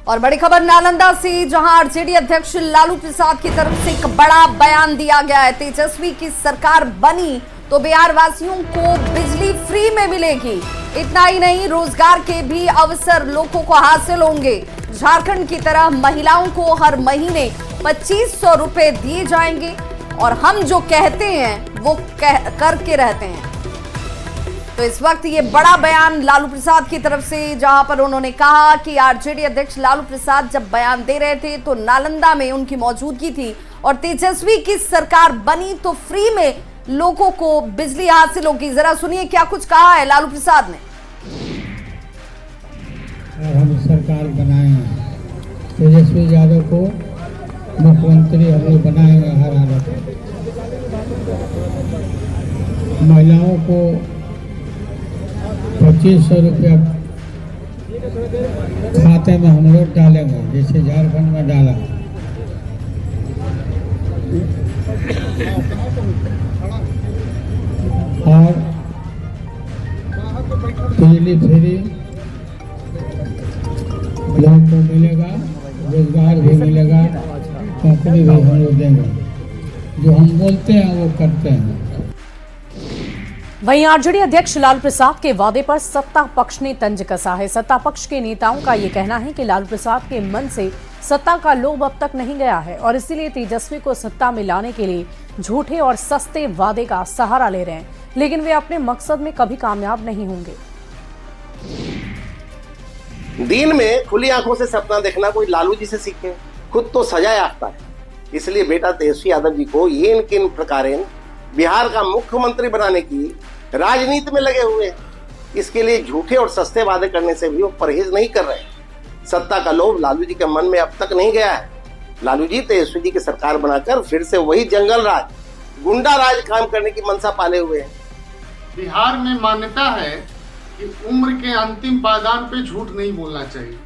और बड़ी खबर नालंदा से, जहां आरजेडी अध्यक्ष लालू प्रसाद की तरफ से एक बड़ा बयान दिया गया है। तेजस्वी की सरकार बनी तो बिहार वासियों को बिजली फ्री में मिलेगी। इतना ही नहीं, रोजगार के भी अवसर लोगों को हासिल होंगे। झारखंड की तरह महिलाओं को हर महीने 2500 रुपए दिए जाएंगे और हम जो कहते हैं वो करके रहते हैं। तो इस वक्त ये बड़ा बयान लालू प्रसाद की तरफ से, जहां पर उन्होंने कहा कि आरजेडी अध्यक्ष लालू प्रसाद जब बयान दे रहे थे तो नालंदा में उनकी मौजूदगी थी और तेजस्वी की सरकार बनी तो फ्री में लोगों को बिजली हासिल होगी। जरा सुनिए क्या कुछ कहा है लालू प्रसाद ने। हम सरकार बनाए हैं, तेजस्वी यादव को मुख्यमंत्री हम लोग बनाएंगे हर हालत में। महिलाओं को 2500 रुपया खाते में हम लोग डालेंगे, जैसे झारखंड में डाला। और बिजली फ्री लोगों को मिलेगा, रोजगार भी मिलेगा, नौकरी भी हम लोग देंगे। जो हम बोलते हैं वो करते हैं। वहीं आरजेडी अध्यक्ष लालू प्रसाद के वादे पर सत्ता पक्ष ने तंज कसा है। सत्ता पक्ष के नेताओं का ये कहना है कि लालू प्रसाद के मन से सत्ता का लोभ अब तक नहीं गया है और इसीलिए तेजस्वी को सत्ता में लाने के लिए झूठे और सस्ते वादे का सहारा ले रहे हैं, लेकिन वे अपने मकसद में कभी कामयाब नहीं होंगे। दिन में खुली आंखों से सपना देखना कोई लालू जी से सीखे, खुद तो सजा याफ्ता है। इसलिए बेटा तेजस्वी यादव जी को ये किन प्रकारेण बिहार का मुख्यमंत्री बनाने की राजनीति में लगे हुए हैं। इसके लिए झूठे और सस्ते वादे करने से भी वो परहेज नहीं कर रहे। सत्ता का लोभ लालू जी के मन में अब तक नहीं गया है। लालू जी तेजस्वी जी की सरकार बनाकर फिर से वही जंगल राज, गुंडा राज काम करने की मंशा पाले हुए हैं। बिहार में मान्यता है कि उम्र के अंतिम पायदान पे झूठ नहीं बोलना चाहिए।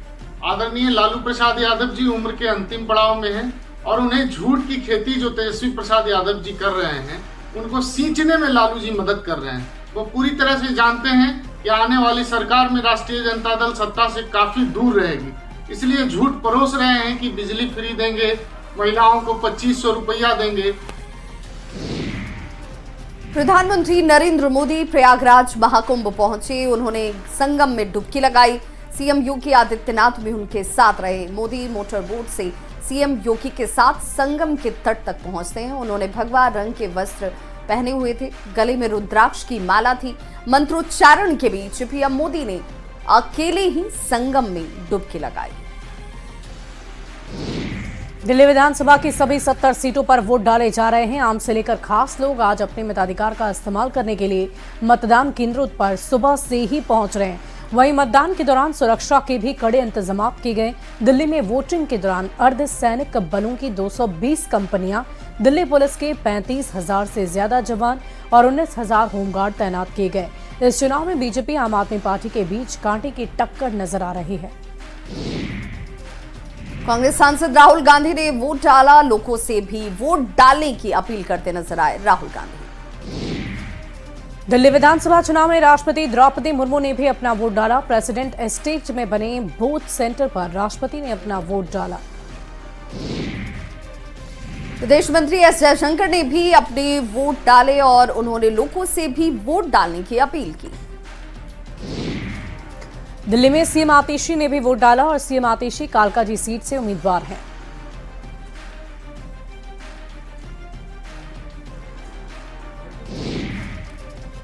आदरणीय लालू प्रसाद यादव जी उम्र के अंतिम पड़ाव में हैं और उन्हें झूठ की खेती जो तेजस्वी प्रसाद यादव जी कर रहे हैं उनको सींचने में लालू जी मदद कर रहे हैं। वो पूरी तरह से जानते हैं कि आने वाली सरकार में राष्ट्रीय जनता दल सत्ता से काफी दूर रहेगी, इसलिए झूठ परोस रहे हैं कि बिजली फ्री देंगे, महिलाओं को 2500 रुपया देंगे। प्रधानमंत्री नरेंद्र मोदी प्रयागराज महाकुंभ पहुंचे। उन्होंने संगम में डुबकी लगाई। सीएम योगी आदित्यनाथ भी उनके साथ रहे। मोदी मोटर बोट से सीएम योगी के साथ संगम के तट तक पहुंचते हैं। उन्होंने भगवा रंग के वस्त्र पहने हुए थे, गले में रुद्राक्ष की माला थी। मंत्रोच्चारण के बीच पीएम मोदी ने अकेले ही संगम में डुबकी लगाई। दिल्ली विधानसभा की सभी 70 सीटों पर वोट डाले जा रहे हैं। आम से लेकर खास लोग आज अपने मताधिकार का इस्तेमाल करने के लिए मतदान केंद्रों पर सुबह से ही पहुंच रहे हैं। वहीं मतदान के दौरान सुरक्षा के भी कड़े इंतजाम किए गए। दिल्ली में वोटिंग के दौरान अर्धसैनिक बलों की 220 कंपनियां, दिल्ली पुलिस के 35,000 से ज्यादा जवान और 19,000 होमगार्ड तैनात किए गए। इस चुनाव में बीजेपी आम आदमी पार्टी के बीच कांटे की टक्कर नजर आ रही है। कांग्रेस सांसद राहुल गांधी ने वोट डाला। लोगों से भी वोट डालने की अपील करते नजर आए राहुल गांधी। दिल्ली विधानसभा चुनाव में राष्ट्रपति द्रौपदी मुर्मू ने भी अपना वोट डाला। प्रेसिडेंट एस्टेट में बने बूथ सेंटर पर राष्ट्रपति ने अपना वोट डाला। विदेश मंत्री एस जयशंकर ने भी अपने वोट डाले और उन्होंने लोगों से भी वोट डालने की अपील की। दिल्ली में सीएम आतिशी ने भी वोट डाला और सीएम आतिशी कालकाजी सीट से उम्मीदवार हैं।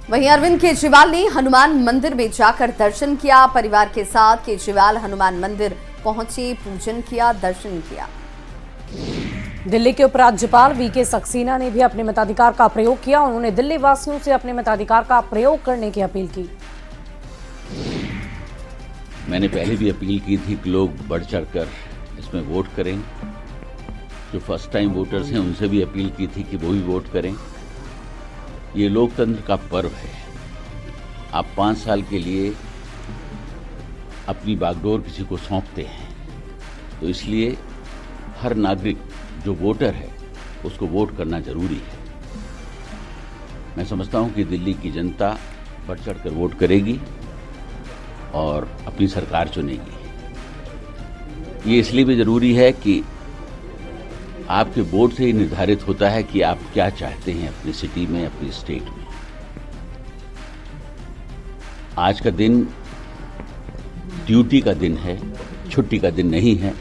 वहीं अरविंद केजरीवाल ने हनुमान मंदिर में जाकर दर्शन किया। परिवार के साथ केजरीवाल हनुमान मंदिर पहुंचे, पूजन किया, दर्शन किया। दिल्ली के उपराज्यपाल वीके सक्सेना ने भी अपने मताधिकार का प्रयोग किया। उन्होंने दिल्ली वासियों से अपने मताधिकार का प्रयोग करने की अपील की। मैंने पहले भी अपील की थी कि लोग बढ़ चढ़कर इसमें वोट करें। जो फर्स्ट टाइम वोटर्स हैं उनसे भी अपील की थी कि वो भी वोट करें। ये लोकतंत्र का पर्व है। आप 5 साल के लिए अपनी बागडोर किसी को सौंपते हैं, तो इसलिए हर नागरिक जो वोटर है उसको वोट करना जरूरी है। मैं समझता हूं कि दिल्ली की जनता बढ़ चढ़कर वोट करेगी और अपनी सरकार चुनेगी। ये इसलिए भी ज़रूरी है कि आपके बोर्ड से ही निर्धारित होता है कि आप क्या चाहते हैं अपनी सिटी में, अपनी स्टेट में। आज का दिन ड्यूटी का दिन है, छुट्टी का दिन नहीं है।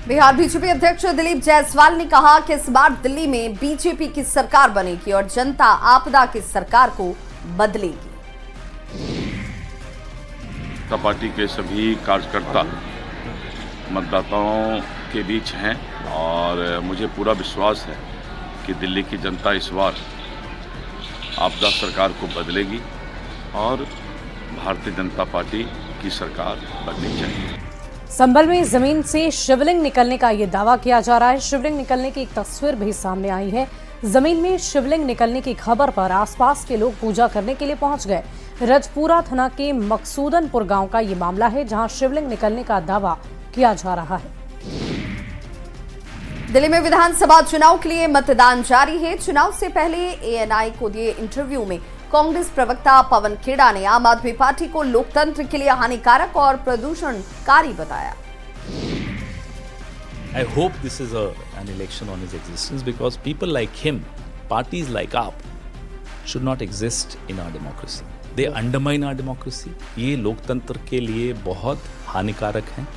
बिहार बीजेपी अध्यक्ष दिलीप जायसवाल ने कहा कि इस बार दिल्ली में बीजेपी की सरकार बनेगी और जनता आपदा की सरकार को बदलेगी। जनता पार्टी के सभी कार्यकर्ता मतदाताओं के बीच हैं और मुझे पूरा विश्वास है कि दिल्ली की जनता इस बार आपदा सरकार को बदलेगी और भारतीय जनता पार्टी की सरकार बननी चाहिए। संभल में जमीन से शिवलिंग निकलने का ये दावा किया जा रहा है। शिवलिंग निकलने की एक तस्वीर भी सामने आई है। जमीन में शिवलिंग निकलने की खबर पर आसपास के लोग पूजा करने के लिए पहुंच गए। रजपुरा थाना के मकसूदनपुर गांव का ये मामला है, जहां शिवलिंग निकलने का दावा किया जा रहा है। दिल्ली में विधानसभा चुनाव के लिए मतदान जारी है। चुनाव से पहले एएनआई को दिए इंटरव्यू में कांग्रेस प्रवक्ता पवन खेड़ा ने आम आदमी पार्टी को लोकतंत्र के लिए हानिकारक और प्रदूषणकारी बताया। I hope this is an election on his existence because people like him, parties like AAP, should not exist in our democracy. They undermine our democracy. ये लोकतंत्र के लिए बहुत हानिकारक हैं।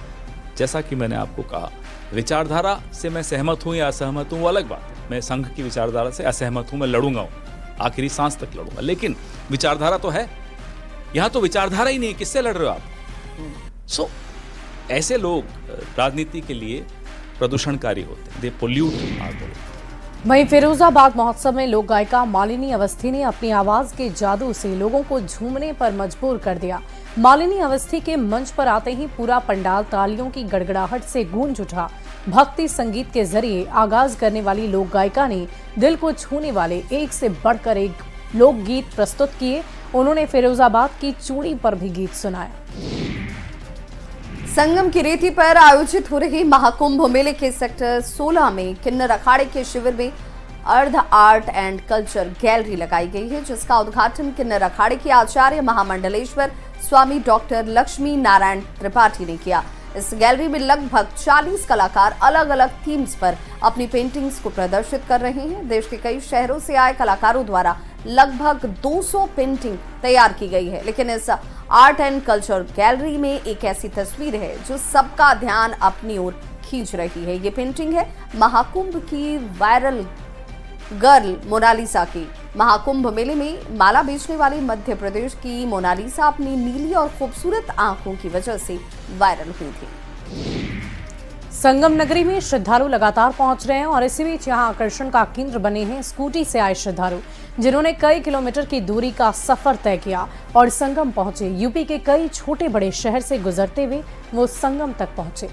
जैसा कि मैंने आपको कहा, विचारधारा से मैं सहमत हूँ या असहमत हूँ वो अलग बात है। मैं संघ की विचारधारा से असहमत हूँ, मैं लड़ूंगा, आखिरी सांस तक लड़ूंगा, लेकिन विचारधारा तो है। यहाँ तो विचारधारा ही नहीं, किससे लड़ रहे हो आप? ऐसे लोग राजनीति के लिए प्रदूषणकारी होते हैं। दे पोल्यूट आवर वर्ल्ड। वहीं फिरोजाबाद महोत्सव में लोक गायिका मालिनी अवस्थी ने अपनी आवाज के जादू से लोगों को झूमने पर मजबूर कर दिया। मालिनी अवस्थी के मंच पर आते ही पूरा पंडाल तालियों की गड़गड़ाहट से गूंज उठा। भक्ति संगीत के जरिए आगाज करने वाली लोक गायिका ने दिल को छूने वाले एक से बढ़कर एक लोकगीत प्रस्तुत किए। उन्होंने फिरोजाबाद की चूड़ी पर भी गीत सुनाया। संगम की रेती पर आयोजित हो रही महाकुंभ मेले के सेक्टर 16 में किन्नर अखाड़े के शिविर में अर्ध आर्ट एंड कल्चर गैलरी लगाई गई है, जिसका उद्घाटन किन्नर अखाड़े के आचार्य महामंडलेश्वर स्वामी डॉक्टर लक्ष्मी नारायण त्रिपाठी ने किया। इस गैलरी में लगभग 40 कलाकार अलग अलग थीम्स पर अपनी पेंटिंग्स को प्रदर्शित कर रहे हैं। देश के कई शहरों से आए कलाकारों द्वारा लगभग 200 पेंटिंग तैयार की गई है, लेकिन इस आर्ट एंड कल्चर गैलरी में एक ऐसी तस्वीर है जो सबका ध्यान अपनी ओर खींच रही है। ये पेंटिंग है महाकुंभ की वायरल गर्ल मोनालिसा की। महाकुंभ मेले में माला बेचने वाली मध्य प्रदेश की मोनालिसा अपनी नीली और खूबसूरत आंखों की वजह से वायरल हुई थी। संगम नगरी में श्रद्धालु लगातार पहुंच रहे हैं और इसी बीच यहां आकर्षण का केंद्र बने हैं स्कूटी से आए श्रद्धालु, जिन्होंने कई किलोमीटर की दूरी का सफर तय किया और संगम पहुंचे। यूपी के कई छोटे बड़े शहर से गुजरते हुए वो संगम तक पहुंचे।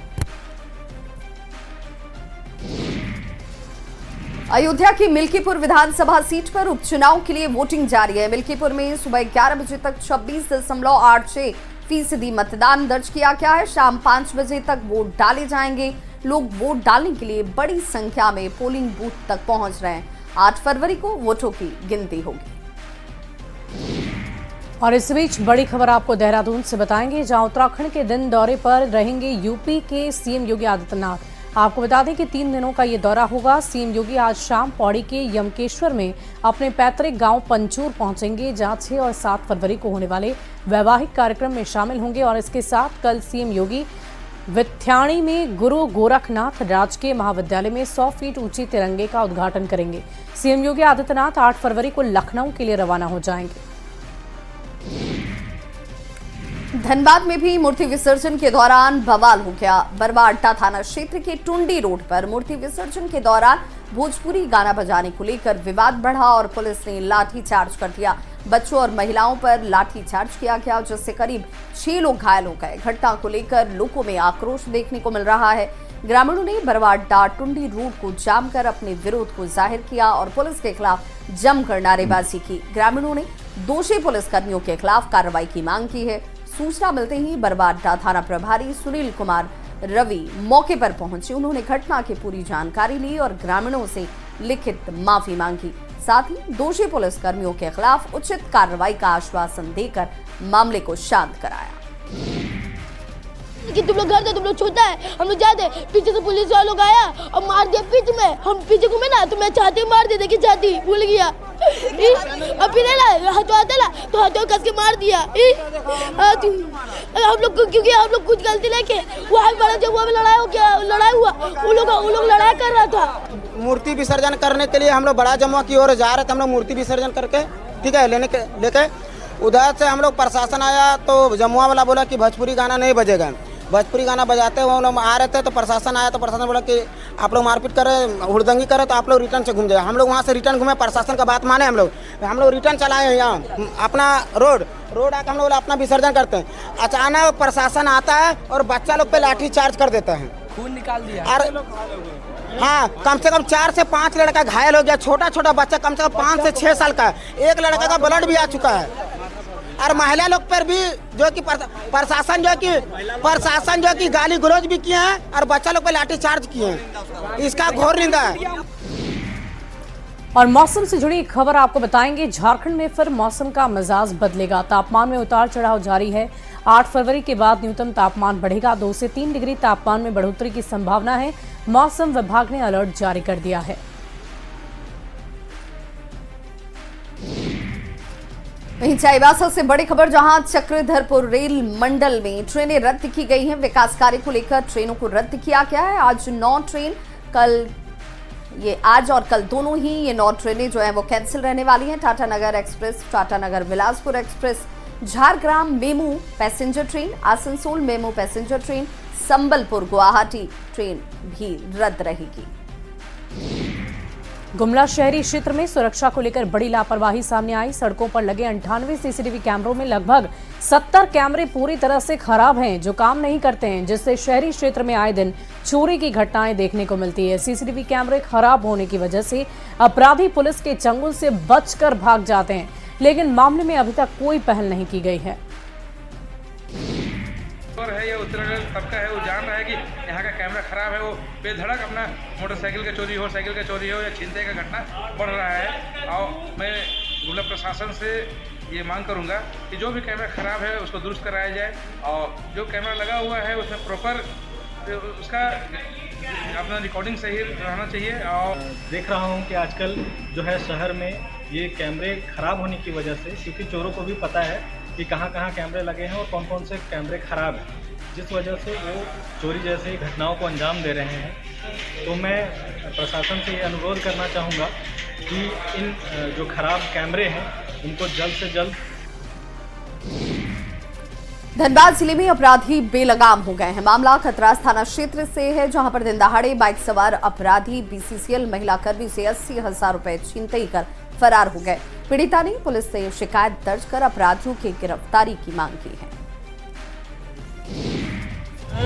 अयोध्या की मिल्कीपुर विधानसभा सीट पर उपचुनाव के लिए वोटिंग जारी है। मिल्कीपुर में सुबह 11 बजे तक 26.86% मतदान दर्ज किया गया है। शाम 5 बजे तक वोट डाले जाएंगे। लोग वोट डालने के लिए बड़ी संख्या में पोलिंग बूथ तक पहुंच रहे हैं। 8 फरवरी को वोटों की गिनती होगी। और इस बीच बड़ी खबर आपको देहरादून से बताएंगे, जहां उत्तराखंड के दिन दौरे पर रहेंगे यूपी के सीएम योगी आदित्यनाथ। आपको बता दें कि 3 दिनों का ये दौरा होगा। सीएम योगी आज शाम पौड़ी के यमकेश्वर में अपने पैतृक गांव पंचूर पहुंचेंगे, जहां 6 और 7 फरवरी को होने वाले वैवाहिक कार्यक्रम में शामिल होंगे। और इसके साथ कल सीएम योगी विथ्याणी में गुरु गोरखनाथ राजकीय महाविद्यालय में 100 फीट ऊंची तिरंगे का उद्घाटन करेंगे। सीएम योगी आदित्यनाथ 8 फरवरी को लखनऊ के लिए रवाना हो जाएंगे। धनबाद में भी मूर्ति विसर्जन के दौरान बवाल हो गया। बरवाड्डा थाना क्षेत्र के टुंडी रोड पर मूर्ति विसर्जन के दौरान भोजपुरी गाना बजाने को लेकर विवाद बढ़ा और पुलिस ने लाठीचार्ज कर दिया। बच्चों और महिलाओं पर लाठीचार्ज किया गया, जिससे करीब 6 लोग घायल हो गए। घटना को लेकर लोगों में आक्रोश देखने को मिल रहा है। ग्रामीणों ने बरवाड्डा टुंडी रोड को जाम कर अपने विरोध को जाहिर किया और पुलिस के खिलाफ जमकर नारेबाजी की। ग्रामीणों ने दोषी पुलिसकर्मियों के खिलाफ कार्रवाई की मांग की है। सूचना मिलते ही बरवाड्डा थाना प्रभारी सुनील कुमार रवि मौके पर पहुंचे। उन्होंने घटना की पूरी जानकारी ली और ग्रामीणों से लिखित माफी मांगी। साथ ही दोषी पुलिसकर्मियों के खिलाफ उचित कार्रवाई का आश्वासन देकर मामले को शांत कराया। कि तुम लोग घर दे, तुम लोग छोटा है, हम लोग जाते। पीछे से पुलिस वाले लोग आया और मार दिया पीठ में। हम पीछे घूमे ना तो मैं चाहती मार दे, देखिए चाहती भूल गया। अब फिर हटवाते ला तो हाथों कस के मार दिया। हम लोग क्योंकि हम लोग कुछ गलती लेके वहाँ बड़ा जब वहाँ लड़ाई हुआ, वो लोग लड़ाई कर रहा था। मूर्ति विसर्जन करने के लिए हम लोग बड़ा जमुआ की ओर जा रहे थे। हम लोग मूर्ति विसर्जन करके ठीक है लेके उधर से हम लोग प्रशासन आया तो जमुआ वाला बोला कि भोजपुरी गाना नहीं बजेगा। भोजपुरी गाना बजाते हुए हम लोग आ रहे थे तो प्रशासन आया तो प्रशासन बोला कि आप लोग मारपीट करें, हुड़दंगी करें तो आप लोग रिटर्न से घूम जाए। हम लोग वहाँ से रिटर्न घूमे, प्रशासन का बात माने। हम लोग रिटर्न चलाए यहाँ अपना रोड आकर हम लोग अपना विसर्जन करते हैं। अचानक प्रशासन आता है और बच्चा लोग पे लाठी चार्ज कर देता है, खून निकाल दिया। और हाँ, कम से कम 4 से 5 लड़का घायल हो गया। छोटा बच्चा कम से कम 5 से 6 साल का, एक लड़का का ब्लड भी आ चुका है। और महिला लोग पर भी जो कि प्रशासन जो कि गाली गलौज भी किए हैं और बच्चा लोग पे लाठी चार्ज किए हैं। इसका घोर निंदा है। और मौसम से जुड़ी खबर आपको बताएंगे। झारखंड में फिर मौसम का मिजाज बदलेगा, तापमान में उतार चढ़ाव जारी है। 8 फरवरी के बाद न्यूनतम तापमान बढ़ेगा, 2 से 3 डिग्री तापमान में बढ़ोतरी की संभावना है। मौसम विभाग ने अलर्ट जारी कर दिया है। वहीं चाईबासा से बड़ी खबर, जहां चक्रधरपुर रेल मंडल में ट्रेनें रद्द की गई हैं। विकास कार्य को लेकर ट्रेनों को रद्द किया गया है। आज 9 ट्रेन, आज और कल दोनों ही ये 9 ट्रेनें जो है वो कैंसिल रहने वाली हैं। Tatanagar express, Tatanagar Bilaspur express, Jhargram MEMU passenger train, Asansol MEMU passenger train, Sambalpur Guwahati train भी रद्द रहेगी। गुमला शहरी क्षेत्र में सुरक्षा को लेकर बड़ी लापरवाही सामने आई। सड़कों पर लगे 98 सीसीटीवी कैमरों में लगभग 70 कैमरे पूरी तरह से खराब हैं, जो काम नहीं करते हैं, जिससे शहरी क्षेत्र में आए दिन चोरी की घटनाएं देखने को मिलती है। सीसीटीवी कैमरे खराब होने की वजह से अपराधी पुलिस के चंगुल से बचकर भाग जाते हैं, लेकिन मामले में अभी तक कोई पहल नहीं की गई है। है या उत्तराखंड सबका है, वो जान रहा है कि यहाँ का कैमरा खराब है, वो बेधड़क अपना मोटरसाइकिल का चोरी हो, साइकिल का चोरी हो या छीनते का घटना बढ़ रहा है। और मैं गुमला प्रशासन से ये मांग करूँगा कि जो भी कैमरा खराब है उसको दुरुस्त कराया जाए, और जो कैमरा लगा हुआ है उसमें प्रॉपर उसका अपना रिकॉर्डिंग सही रहना चाहिए। और देख रहा हूँ कि आजकल जो है शहर में ये कैमरे खराब होने की वजह से, क्योंकि चोरों को भी पता है कि कहाँ कैमरे लगे हैं और कौन कौन से कैमरे खराब हैं, जिस वजह से वो चोरी जैसी घटनाओं को अंजाम दे रहे हैं। तो मैं प्रशासन से ये अनुरोध करना चाहूँगा कि इन जो खराब कैमरे हैं उनको जल्द से जल्द। धनबाद जिले में अपराधी बेलगाम हो गए हैं। मामला खतरास थाना क्षेत्र से है, जहां पर दिन दहाड़े बाइक सवार अपराधी बीसीसीएल महिला कर्मी से 80,000 रुपए छीनते ही कर फरार हो गए। पीड़िता ने पुलिस से शिकायत दर्ज कर अपराधियों की गिरफ्तारी की मांग की है।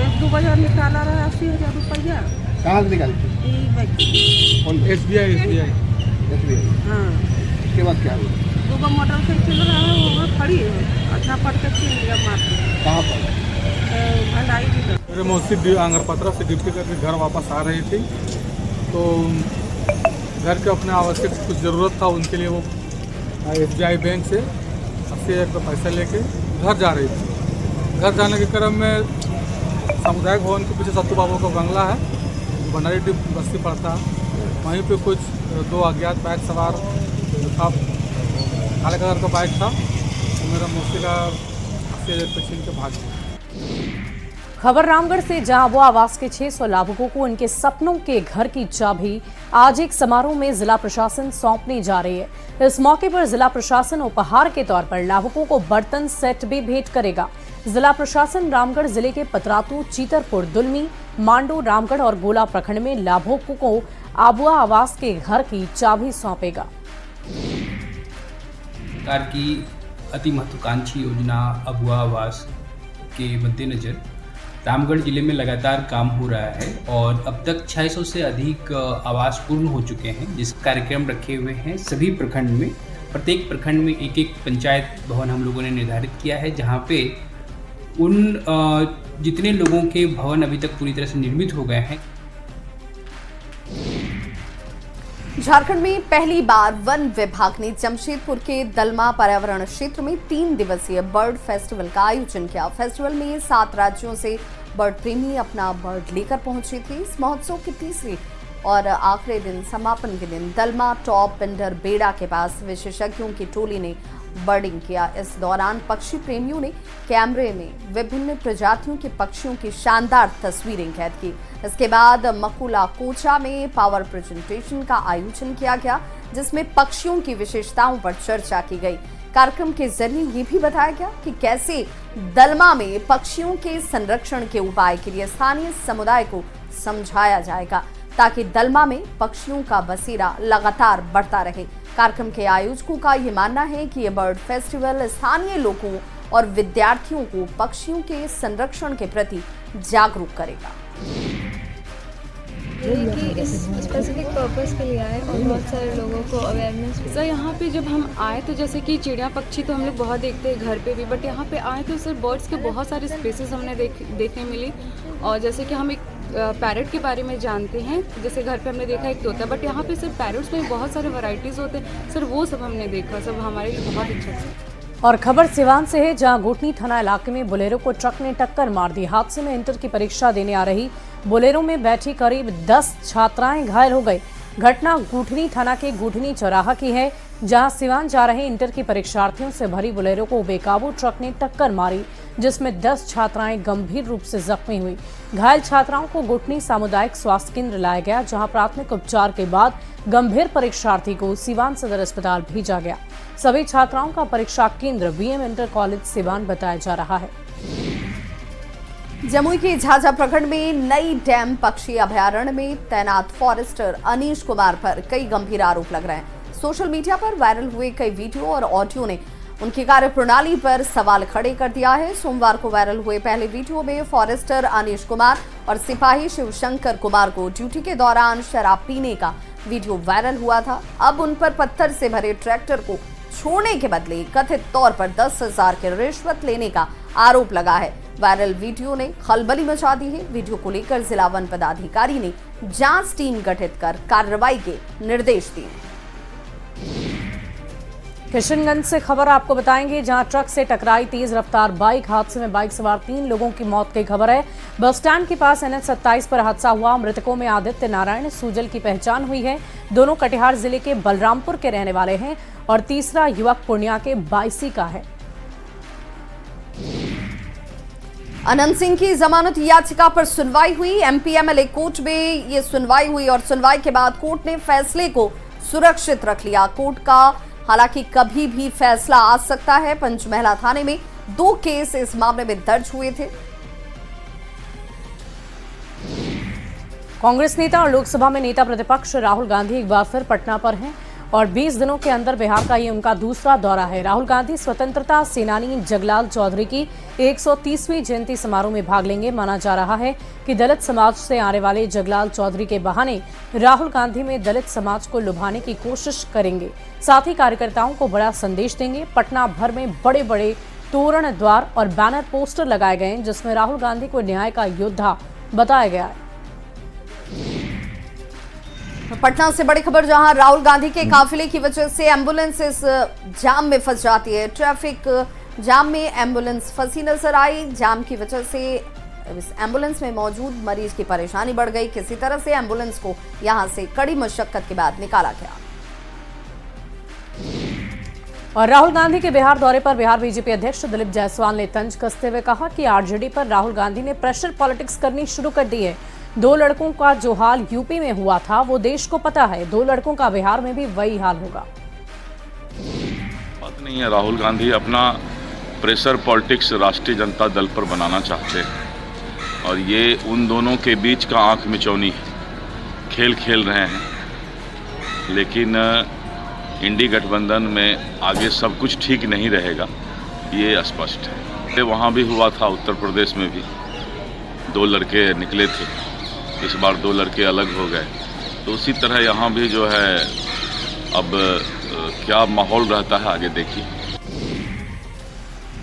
1-2 बजे निकाला रहा 80,000 रुपया। कहाँ से निकाले? SBI। हाँ, उसके बाद क्या हुआ? 2 मोटरसाइकिल रहा है, वो खड़ी है, अच्छा पड़ के छीन लिया मार के। कहाँ पर? भंडाई जी मेरे मौसी आंगरपत्रा से ड्यूटी करके घर वापस आ रही थी, तो घर के अपने आवश्यक कुछ ज़रूरत था, उनके लिए वो SBI बैंक से 80,000 रुपये पैसा लेके घर जा रही थी। घर जाने के क्रम में सामुदायिक भवन के पीछे सत्तू बाबू का बंगला है, भंडारी बस्ती पड़ता है, वहीं पे कुछ 2 अज्ञात बाइक सवार था, काले कलर का बाइक था, तो मेरा मौसी का 80,000 रुपये छीन के भाग गया। खबर रामगढ़ से, जहां वो आवास के 600 लाभुकों को उनके सपनों के घर की चाबी आज एक समारोह में जिला प्रशासन सौंपने जा रही है। इस मौके पर जिला प्रशासन उपहार के तौर पर लाभुकों को बर्तन सेट भी भेंट करेगा। जिला प्रशासन रामगढ़ जिले के पतरातू, चीतरपुर, दुलमी, मांडू, रामगढ़ और गोला प्रखंड में लाभुकों को आबुआ आवास के घर की चाबी सौंपेगा। सरकार की अति महत्वाकांक्षी योजना अबुआ आवास के मद्देनजर रामगढ़ जिले में लगातार काम हो रहा है और अब तक 600 से अधिक आवास पूर्ण हो चुके हैं, जिस कार्यक्रम रखे हुए हैं सभी प्रखंड में। प्रत्येक प्रखंड में एक पंचायत भवन हम लोगों ने निर्धारित किया है, जहां पे उन जितने लोगों के भवन अभी तक पूरी तरह से निर्मित हो गए हैं। झारखंड में पहली बार वन विभाग ने जमशेदपुर के दलमा पर्यावरण क्षेत्र में 3 दिवसीय बर्ड फेस्टिवल का आयोजन किया। फेस्टिवल में 7 राज्यों से बर्ड प्रेमी अपना बर्ड लेकर पहुंचे थे। इस महोत्सव के तीसरे और आखिरी दिन समापन के दिन दलमा टॉप पिंडर बेड़ा के पास विशेषज्ञों की टोली ने बर्डिंग किया। इस दौरान पक्षी प्रेमियों ने कैमरे में विभिन्न प्रजातियों के पक्षियों की शानदार तस्वीरें कैद की। इसके बाद मकुला कोचा में पावर प्रेजेंटेशन का आयोजन किया गया, जिसमें पक्षियों की विशेषताओं पर चर्चा की गई। कार्यक्रम के जरिए ये भी बताया गया कि कैसे दलमा में पक्षियों के संरक्षण के उपाय के लिए स्थानीय समुदाय को समझाया जाएगा, ताकि दलमा में पक्षियों का बसेरा लगातार बढ़ता रहे। कार्यक्रम के आयोजकों का ये मानना है कि ये बर्ड फेस्टिवल स्थानीय लोगों और विद्यार्थियों को पक्षियों के संरक्षण के प्रति जागरूक करेगा। कि इस स्पेसिफिक पर्पस के लिए आए और बहुत सारे लोगों को अवेयरनेस। सर यहाँ पे जब हम आए तो जैसे कि चिड़िया पक्षी तो हम लोग बहुत देखते हैं घर पे भी, बट यहाँ पे आए तो सर बर्ड्स के बहुत सारे स्पेसिस हमने देखने मिली। और जैसे कि हम एक पैरट के बारे में जानते हैं, जैसे घर पे हमने देखा एक तोता, बट यहाँ पे सर पैरट्स में बहुत सारे वैरायटीज़ होते हैं सर, वो सब हमने देखा। सब हमारे लिए बहुत अच्छा था। और खबर सिवान से है, जहां घुटनी थाना इलाके में बोलेरो को ट्रक ने टक्कर मार दी। हादसे में इंटर की परीक्षा देने आ रही बोलेरो में बैठी करीब 10 छात्राएं घायल हो गई। घटना घुटनी थाना के घुटनी चौराहा की है, जहां सिवान जा रहे इंटर की परीक्षार्थियों से भरी बोलेरो को बेकाबू ट्रक ने टक्कर मारी, जिसमें 10 छात्राएं गंभीर रूप से जख्मी हुई। घायल छात्राओं को घुटनी सामुदायिक स्वास्थ्य केंद्र लाया गया, जहां प्राथमिक उपचार के बाद गंभीर परीक्षार्थी को सिवान सदर अस्पताल भेजा गया। सभी छात्राओं का परीक्षा केंद्र बीएम इंटर कॉलेज सिवान बताया जा रहा है। जमुई के झाझा प्रखंड में नई डैम पक्षी अभयारण्य में तैनात फॉरेस्टर अनीश कुमार पर कई गंभीर आरोप लग रहे हैं। सोशल मीडिया पर वायरल हुए कई वीडियो और ऑडियो ने उनकी कार्यप्रणाली पर सवाल खड़े कर दिया है। सोमवार को वायरल हुए पहले वीडियो में फॉरेस्टर अनीश कुमार और सिपाही शिवशंकर कुमार को ड्यूटी के दौरान शराब पीने का वीडियो वायरल हुआ था। अब उन पर पत्थर से भरे ट्रैक्टर को छोड़ने के बदले कथित तौर पर 10,000 की रिश्वत लेने का आरोप लगा है। वायरल वीडियो ने खलबली मचा दी है। वीडियो को लेकर जिला वन पदाधिकारी ने जांच टीम गठित कर कार्रवाई के निर्देश दिए। किशनगंज से खबर आपको बताएंगे, जहां ट्रक से टकराई तेज रफ्तार बाइक। हादसे में बाइक सवार 3 लोगों की मौत की खबर है। बस स्टैंड के पास NH 27 पर हादसा हुआ। मृतकों में आदित्य नारायण सूजल की पहचान हुई है। दोनों कटिहार जिले के बलरामपुर के रहने वाले हैं और तीसरा युवक पूर्णिया के बायसी का है। अनंत सिंह की जमानत याचिका पर सुनवाई हुई। MP MLA कोर्ट में ये सुनवाई हुई और सुनवाई के बाद कोर्ट ने फैसले को सुरक्षित रख लिया। कोर्ट का हालांकि कभी भी फैसला आ सकता है। पंचमहला थाने में 2 केस इस मामले में दर्ज हुए थे। कांग्रेस नेता और लोकसभा में नेता प्रतिपक्ष राहुल गांधी एक बार फिर पटना पर हैं और 20 दिनों के अंदर बिहार का ये उनका दूसरा दौरा है। राहुल गांधी स्वतंत्रता सेनानी जगलाल चौधरी की 130वीं जयंती समारोह में भाग लेंगे। माना जा रहा है कि दलित समाज से आने वाले जगलाल चौधरी के बहाने राहुल गांधी में दलित समाज को लुभाने की कोशिश करेंगे। साथ ही कार्यकर्ताओं को बड़ा संदेश देंगे। पटना भर में बड़े बड़े तोरण द्वार और बैनर पोस्टर लगाए गए हैं, जिसमें राहुल गांधी को न्याय का योद्धा बताया गया है। पटना से बड़ी खबर, जहां राहुल गांधी के काफिले की वजह से एम्बुलेंस इस जाम में फंस जाती है। ट्रैफिक जाम में एम्बुलेंस फंसी नजर आई। जाम की वजह से इस एम्बुलेंस में मौजूद मरीज की परेशानी बढ़ गई। किसी तरह से एम्बुलेंस को यहां से कड़ी मशक्कत के बाद निकाला गया। और राहुल गांधी के बिहार दौरे पर बिहार बीजेपी अध्यक्ष दिलीप जायसवाल ने तंज कसते हुए कहा कि आरजेडी पर राहुल गांधी ने प्रेशर पॉलिटिक्स करनी शुरू कर दी है। 2 लड़कों का जो हाल यूपी में हुआ था वो देश को पता है। 2 लड़कों का बिहार में भी वही हाल होगा। बात नहीं है, राहुल गांधी अपना प्रेशर पॉलिटिक्स राष्ट्रीय जनता दल पर बनाना चाहते हैं और ये उन दोनों के बीच का आंख मिचौनी खेल खेल रहे हैं। लेकिन इंडी गठबंधन में आगे सब कुछ ठीक नहीं रहेगा, ये स्पष्ट है। वहाँ भी हुआ था, उत्तर प्रदेश में भी 2 लड़के निकले थे, इस बार 2 लड़के अलग हो गए। तो उसी तरह यहाँ भी जो है अब क्या माहौल रहता है आगे देखिए।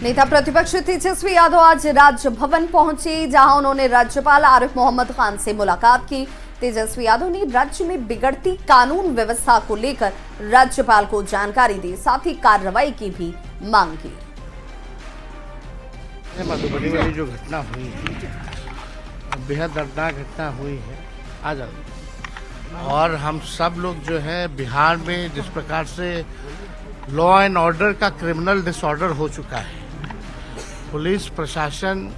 नेता प्रतिपक्ष तेजस्वी यादव आज राजभवन पहुंचे, जहां उन्होंने राज्यपाल आरिफ मोहम्मद खान से मुलाकात की। तेजस्वी यादव ने राज्य में बिगड़ती कानून व्यवस्था को लेकर राज्यपाल को जानकारी दी, साथ ही कार्रवाई की भी मांग की। मधुबनी वाली जो घटना हुई बेहद दर्दनाक घटना हुई है। आ जाओ। और हम सब लोग जो है बिहार में जिस प्रकार से लॉ एंड ऑर्डर का क्रिमिनल डिसऑर्डर हो चुका है, पुलिस प्रशासन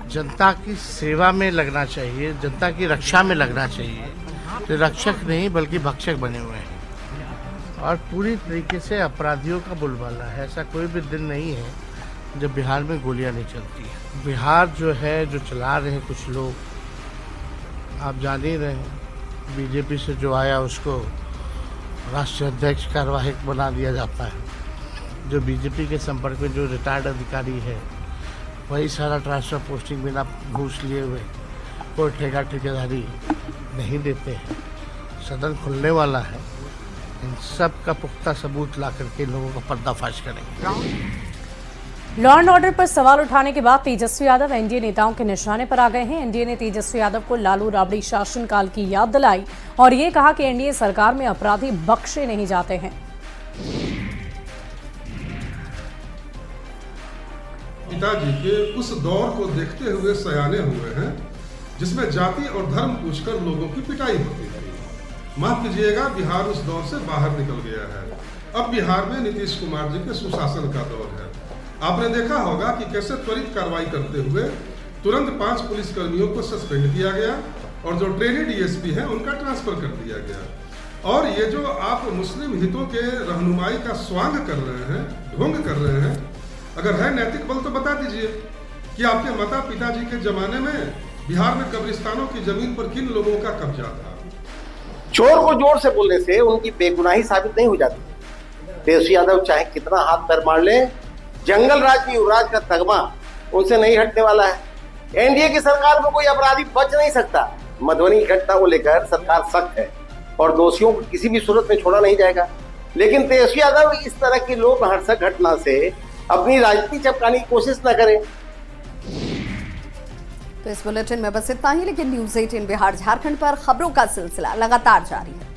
जनता की सेवा में लगना चाहिए, जनता की रक्षा में लगना चाहिए। तो रक्षक नहीं बल्कि भक्षक बने हुए हैं और पूरी तरीके से अपराधियों का बोलबाला है। ऐसा कोई भी दिन नहीं है जब बिहार में गोलियां नहीं चलती है। बिहार जो है जो चला रहे हैं कुछ लोग, आप जान ही रहे हैं, बीजेपी से जो आया उसको राष्ट्रीय अध्यक्ष कार्यवाहक बना दिया जाता है। जो बीजेपी के संपर्क में जो रिटायर्ड अधिकारी है वही सारा ट्रांसफर पोस्टिंग बिना घूस लिए हुए कोई ठेकेदारी नहीं देते हैं। सदन खुलने वाला है, इन सब का पुख्ता सबूत ला करके लोगों का पर्दाफाश करेंगे। लॉ एंड ऑर्डर पर सवाल उठाने के बाद तेजस्वी यादव एनडीए नेताओं के निशाने पर आ गए हैं। एनडीए ने तेजस्वी यादव को लालू राबड़ी शासनकाल की याद दिलाई और ये कहा कि एनडीए सरकार में अपराधी बख्शे नहीं जाते हैं। पिताजी के उस दौर को देखते हुए सयाने हुए हैं जिसमें जाति और धर्म पूछकर लोगों की पिटाई होती थी। माफ कीजिएगा, बिहार उस दौर से बाहर निकल गया है। अब बिहार में नीतीश कुमार जी के सुशासन का दौर है। आपने देखा होगा कि कैसे त्वरित कार्रवाई करते हुए तुरंत 5 पुलिसकर्मियों को सस्पेंड किया गया और जो ट्रेनी डीएसपी हैं उनका ट्रांसफर कर दिया गया। और ये जो आप मुस्लिम हितों के रहनुमाई का स्वांग कर रहे हैं, ढोंग कर रहे हैं, अगर है नैतिक बल तो बता दीजिए कि आपके माता पिताजी के जमाने में बिहार में कब्रिस्तानों की जमीन पर किन लोगों का कब्जा था। चोर को जोर से बोलने से उनकी बेगुनाही साबित नहीं हो जाती। तेजस्वी यादव चाहे कितना हाथ पैर मार ले, जंगल राज की युवराज का तगमा उनसे नहीं हटने वाला है। एनडीए की सरकार में कोई अपराधी बच नहीं सकता। मधुबनी की घटना को लेकर सरकार सख्त है और दोषियों को किसी भी सूरत में छोड़ा नहीं जाएगा। लेकिन तेजस्वी यादव इस तरह की लोकहर्षक घटना से अपनी राजनीति चपकाने की कोशिश न करें। तो इस बुलेटिन में बस इतना ही, लेकिन न्यूज़ 18 बिहार झारखंड पर खबरों का सिलसिला लगातार जारी है।